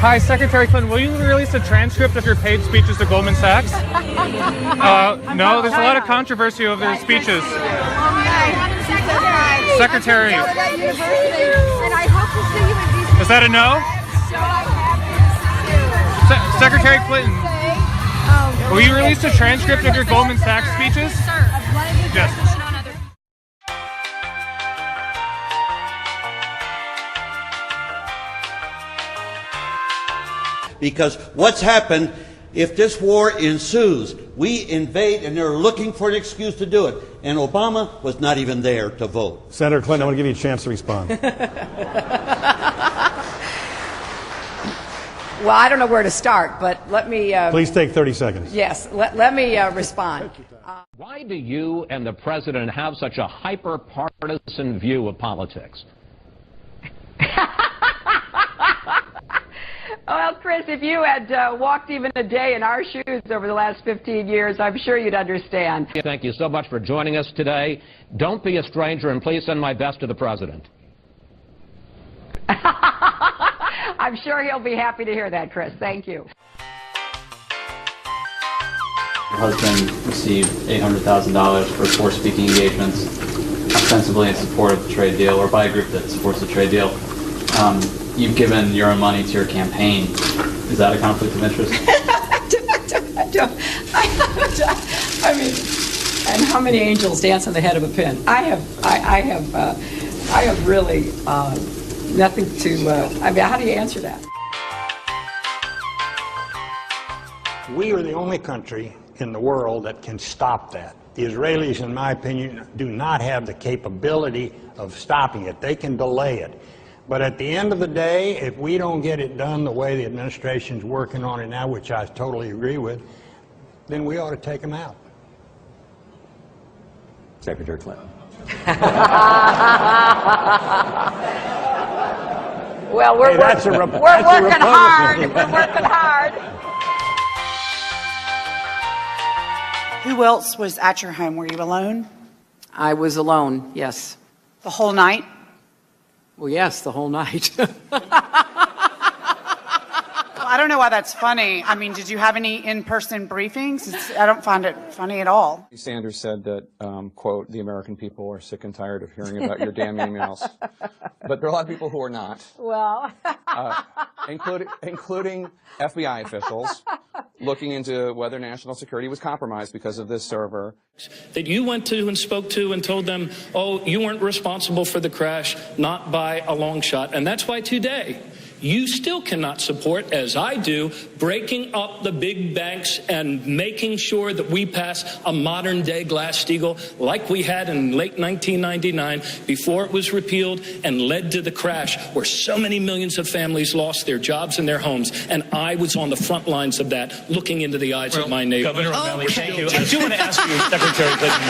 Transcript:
Hi, Secretary Clinton. Will you release a transcript of your paid speeches to Goldman Sachs? No, there's a lot of controversy over their speeches. Secretary. Is that a no? Secretary Clinton, will you release a transcript of your Goldman Sachs speeches? Yes. Because what's happened, if this war ensues, we invade and they're looking for an excuse to do it. And Obama was not even there to vote. Senator Clinton, I want to give you a chance to respond. Well, I don't know where to start, but let me... Please take 30 seconds. Yes, let me respond. Why do you and the president have such a hyper-partisan view of politics? Well, Chris, if you had walked even a day in our shoes over the last 15 years, I'm sure you'd understand. Thank you so much for joining us today. Don't be a stranger, and please send my best to the president. I'm sure he'll be happy to hear that, Chris. Thank you. Your husband received $800,000 for 4 speaking engagements, ostensibly in support of the trade deal, or by a group that supports the trade deal. You've given your own money to your campaign. Is that a conflict of interest? I mean, and how many angels dance on the head of a pin? I have really nothing to. I mean, how do you answer that? We are the only country in the world that can stop that. The Israelis, in my opinion, do not have the capability of stopping it. They can delay it. But at the end of the day, if we don't get it done the way the administration's working on it now, which I totally agree with, then we ought to take them out. Secretary Clinton. Well, we're working hard. We're working hard. Who else was at your home? Were you alone? I was alone, yes. The whole night? Well, yes, the whole night. Well, I don't know why that's funny. I mean, did you have any in-person briefings? I don't find it funny at all. Sanders said that, quote, the American people are sick and tired of hearing about your damn emails. But there are a lot of people who are not. Well. Including FBI officials looking into whether national security was compromised because of this server. That you went to and spoke to and told them, oh, you weren't responsible for the crash, not by a long shot. And that's why today you still cannot support, as I do, breaking up the big banks and making sure that we pass a modern-day Glass-Steagall like we had in late 1999 before it was repealed and led to the crash where so many millions of families lost their jobs and their homes. And I was on the front lines of that, looking into the eyes of my neighbors. Governor O'Malley, thank you. I do want to ask you, Secretary Clinton.